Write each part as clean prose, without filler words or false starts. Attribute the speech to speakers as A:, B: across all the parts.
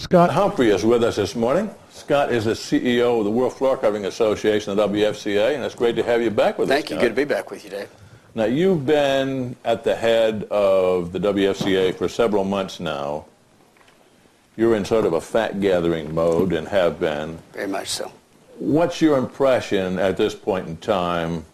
A: Scott Humphrey is with us this morning. Scott is the CEO of the World Floor Covering Association, the WFCA, and it's great to have you back with us.
B: Thank you. Good to be back with you, Dave.
A: Now, you've been at the head of the WFCA for several months now. You're in sort of a fact-gathering mode and have been.
B: Very much so.
A: What's your impression at this point in time,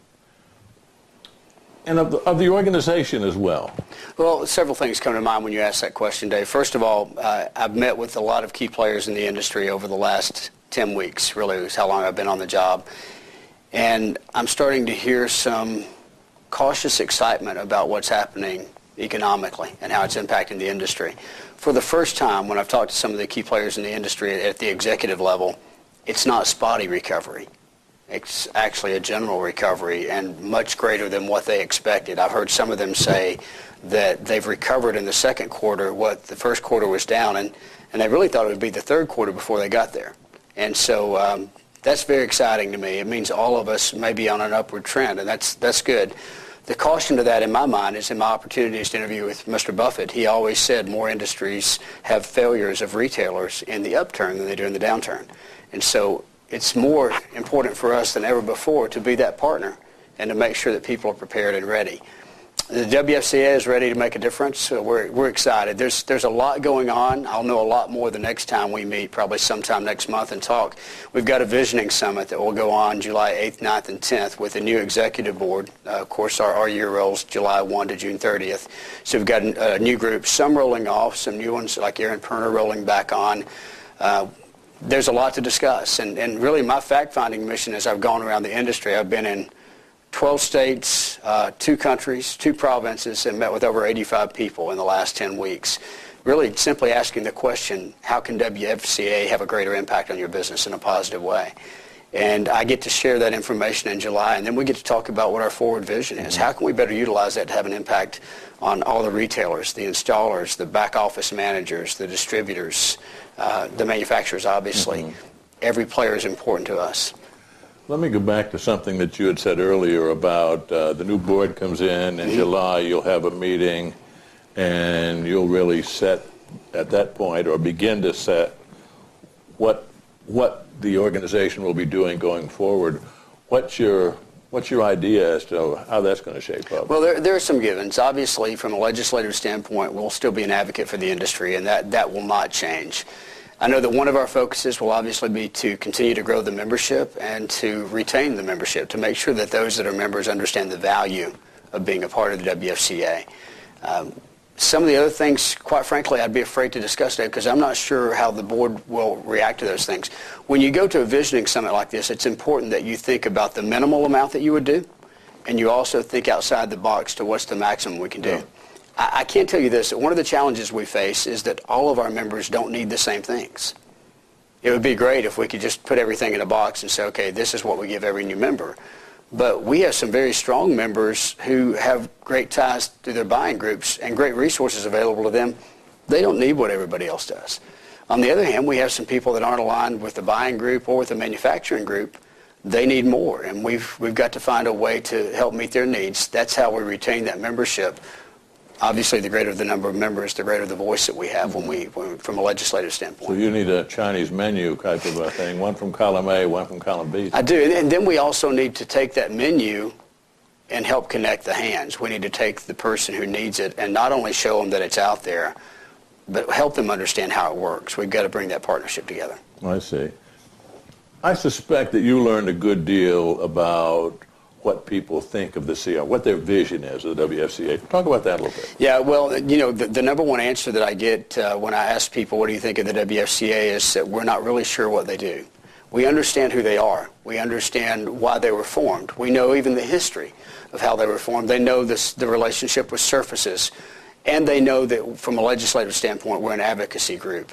A: and of the organization as well?
B: Well, several things come to mind when you ask that question, Dave. First of all, I've met with a lot of key players in the industry over the last 10 weeks, really is how long I've been on the job. And I'm starting to hear some cautious excitement about what's happening economically and how it's impacting the industry. For the first time, when I've talked to some of the key players in the industry at the executive level, it's not spotty recovery. It's actually a general recovery and much greater than what they expected. I've heard some of them say that they've recovered in the second quarter what the first quarter was down, and they really thought it would be the third quarter before they got there. And so that's very exciting to me. It means all of us may be on an upward trend, and that's good. The caution to that in my mind is in my opportunities to interview with Mr. Buffett. He always said more industries have failures of retailers in the upturn than they do in the downturn. And so it's more important for us than ever before to be that partner and to make sure that people are prepared and ready. The WFCA is ready to make a difference. So we're excited. There's a lot going on. I'll know a lot more the next time we meet, probably sometime next month, and talk. We've got a visioning summit that will go on July 8th, 9th, and 10th with a new executive board. Of course, our year rolls July 1 to June 30th. So we've got a new group, some rolling off, some new ones like Aaron Perner rolling back on. There's a lot to discuss. And really my fact-finding mission as I've gone around the industry, I've been in 12 states, 2 countries, 2 provinces, and met with over 85 people in the last 10 weeks. Really simply asking the question, how can WFCA have a greater impact on your business in a positive way? And I get to share that information in July, and then we get to talk about what our forward vision is. How can we better utilize that to have an impact on all the retailers, the installers, the back office managers, the distributors, the manufacturers, obviously. Every player is important to us.
A: Let me go back to something that you had said earlier about the new board comes in July, you'll have a meeting, and you'll really set at that point or begin to set what the organization will be doing going forward. What's your idea as to how that's going to shape up?
B: Well, there are some givens. Obviously, from a legislative standpoint, we'll still be an advocate for the industry, and that will not change. I know that one of our focuses will obviously be to continue to grow the membership and to retain the membership, to make sure that those that are members understand the value of being a part of the WFCA. Some of the other things, quite frankly, I'd be afraid to discuss today because I'm not sure how the board will react to those things. When you go to a visioning summit like this, it's important that you think about the minimal amount that you would do, and you also think outside the box to what's the maximum we can do. Yeah. I can't tell you this. One of the challenges we face is that all of our members don't need the same things. It would be great if we could just put everything in a box and say, okay, this is what we give every new member. But we have some very strong members who have great ties to their buying groups and great resources available to them. They don't need what everybody else does. On the other hand, we have some people that aren't aligned with the buying group or with the manufacturing group. They need more, and we've got to find a way to help meet their needs. That's how we retain that membership. Obviously, the greater the number of members, the greater the voice that we have from a legislative standpoint.
A: So you need a Chinese menu type of a thing, one from column A, one from column B.
B: I do, and then we also need to take that menu and help connect the hands. We need to take the person who needs it and not only show them that it's out there, but help them understand how it works. We've got to bring that partnership together.
A: I see. I suspect that you learned a good deal about what people think of the CR, what their vision is of the WFCA. Talk about that a little bit.
B: Yeah, well, you know, the number one answer that I get when I ask people, what do you think of the WFCA, is that we're not really sure what they do. We understand who they are. We understand why they were formed. We know even the history of how they were formed. They know the relationship with surfaces. And they know that from a legislative standpoint, we're an advocacy group.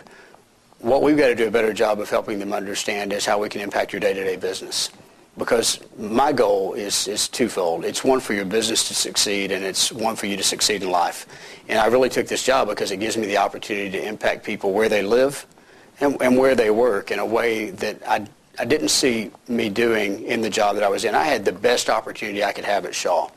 B: What we've got to do a better job of helping them understand is how we can impact your day-to-day business. Because my goal is twofold. It's one for your business to succeed, and it's one for you to succeed in life. And I really took this job because it gives me the opportunity to impact people where they live and where they work in a way that I didn't see me doing in the job that I was in. I had the best opportunity I could have at Shaw.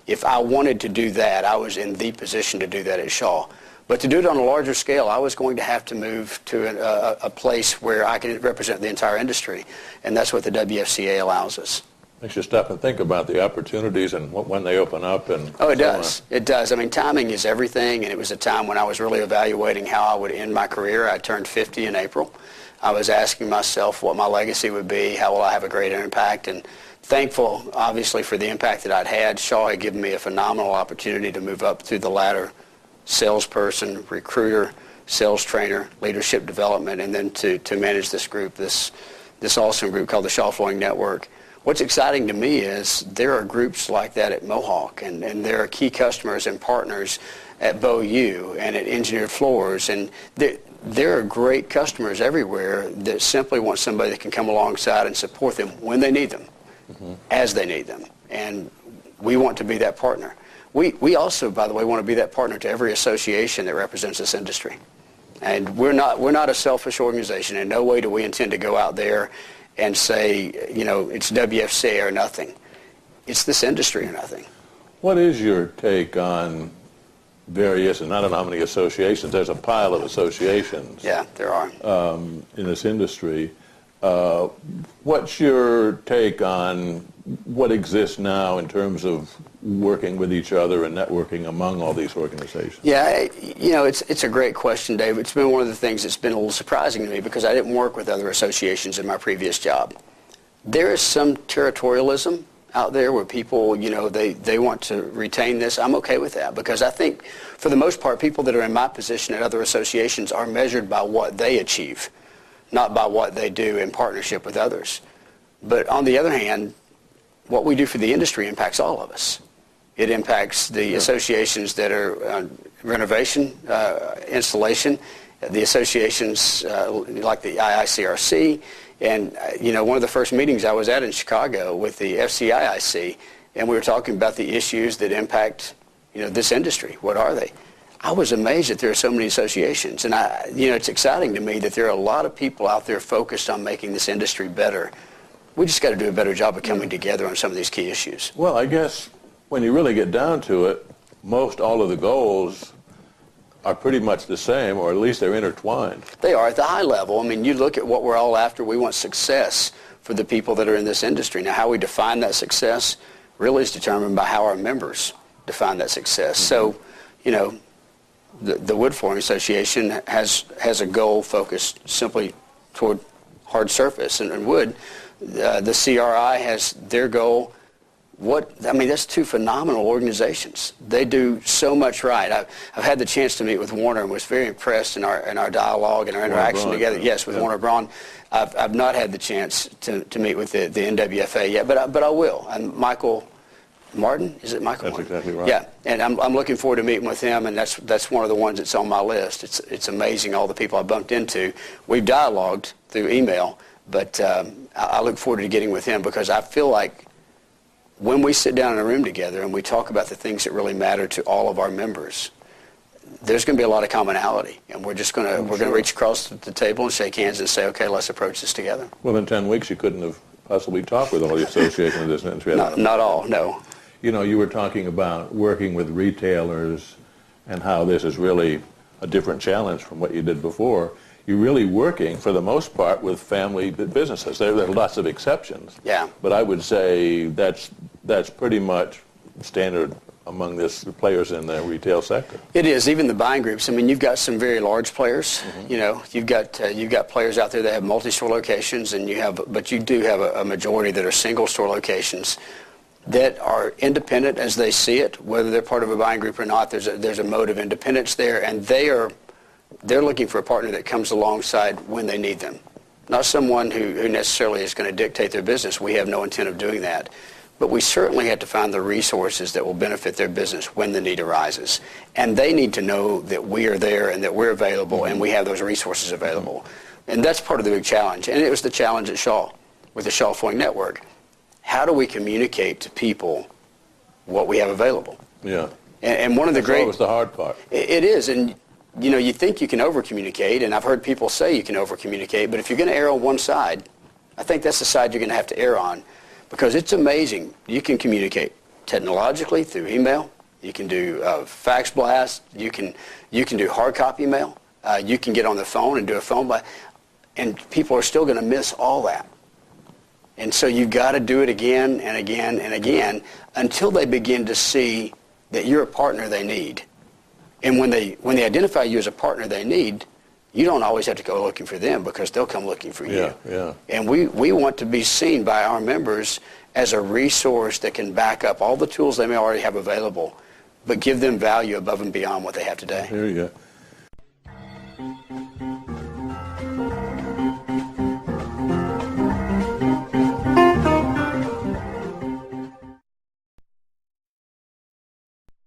B: If I wanted to do that, I was in the position to do that at Shaw. But to do it on a larger scale, I was going to have to move to a place where I could represent the entire industry, and that's what the WFCA allows us.
A: Makes you stop and think about the opportunities and when they open up. And
B: oh, it does. It does. I mean, timing is everything, and it was a time when I was really evaluating how I would end my career. I turned 50 in April. I was asking myself what my legacy would be, how will I have a greater impact, and thankful, obviously, for the impact that I'd had. Shaw had given me a phenomenal opportunity to move up through the ladder, salesperson, recruiter, sales trainer, leadership development, and then to manage this group, this awesome group called the Shaw Flooring Network. What's exciting to me is there are groups like that at Mohawk, and there are key customers and partners at Bow U and at Engineered Floors, and there are great customers everywhere that simply want somebody that can come alongside and support them when they need them, as they need them, and we want to be that partner. We also, by the way, want to be that partner to every association that represents this industry, and we're not a selfish organization. In no way do we intend to go out there and say, you know, it's WFCA or nothing. It's this industry or nothing.
A: What is your take on various, and I don't know how many associations, there's a pile of associations.
B: Yeah, there are.
A: In this industry. What's your take on what exists now in terms of working with each other and networking among all these organizations?
B: Yeah, you know, it's a great question, Dave. It's been one of the things that's been a little surprising to me because I didn't work with other associations in my previous job. There is some territorialism out there where people, you know, they want to retain this. I'm okay with that because I think for the most part people that are in my position at other associations are measured by what they achieve, not by what they do in partnership with others. But on the other hand, what we do for the industry impacts all of us. It impacts the associations that are renovation, installation, the associations like the IICRC, and you know, one of the first meetings I was at in Chicago with the FCIIC, and we were talking about the issues that impact, you know, this industry. What are they? I was amazed that there are so many associations, and you know, it's exciting to me that there are a lot of people out there focused on making this industry better. We just got to do a better job of coming together on some of these key issues.
A: Well, I guess when you really get down to it, most all of the goals are pretty much the same, or at least they're intertwined.
B: They are at the high level. I mean, you look at what we're all after. We want success for the people that are in this industry. Now, how we define that success really is determined by how our members define that success. So, you know, the Wood Flooring Association has a goal focused simply toward hard surface and wood. The CRI has their goal. I mean, that's two phenomenal organizations. They do so much right. I've had the chance to meet with Warner and was very impressed in our dialogue and our interaction together. Yes, with Warner Braun. I've not had the chance to meet with the NWFA yet, but I will. And Michael Martin, is it Michael?
A: That's
B: Martin?
A: exactly right.
B: Yeah, and I'm looking forward to meeting with him, and that's one of the ones that's on my list. It's amazing all the people I bumped into. We've dialogued through email, but I look forward to getting with him because I feel like when we sit down in a room together and we talk about the things that really matter to all of our members, there's going to be a lot of commonality, and we're going to reach across the table and shake hands and say, okay, let's approach this together.
A: Well, in 10 weeks you couldn't have possibly talked with all the associations of this industry.
B: Not all, no.
A: You know, you were talking about working with retailers and how this is really a different challenge from what you did before. You're really working, for the most part, with family businesses. There are lots of exceptions.
B: Yeah.
A: But I would say that's pretty much standard among the players in the retail sector.
B: It is, even the buying groups. I mean, you've got some very large players. You know, you've got players out there that have multi-store locations, but you do have a majority that are single-store locations that are independent as they see it, whether they're part of a buying group or not. There's a mode of independence there, and they're looking for a partner that comes alongside when they need them, not someone who necessarily is going to dictate their business. We have no intent of doing that. But we certainly have to find the resources that will benefit their business when the need arises. And they need to know that we are there and that we're available and we have those resources available. And that's part of the big challenge. And it was the challenge at Shaw with the Shaw Flooring Network. How do we communicate to people what we have available?
A: Yeah.
B: And one of the
A: That was the hard part.
B: It is. And, you know, you think you can over-communicate, and I've heard people say you can over-communicate, but if you're going to err on one side, I think that's the side you're going to have to err on. Because it's amazing. You can communicate technologically through email, You can do fax blast. You can do hard copy mail. You can get on the phone and do a phone blast. And people are still going to miss all that. And so you've got to do it again and again and again until they begin to see that you're a partner they need. And when they identify you as a partner they need, you don't always have to go looking for them because they'll come looking for you.
A: Yeah.
B: And we want to be seen by our members as a resource that can back up all the tools they may already have available, but give them value above and beyond what they have today.
A: Here you go.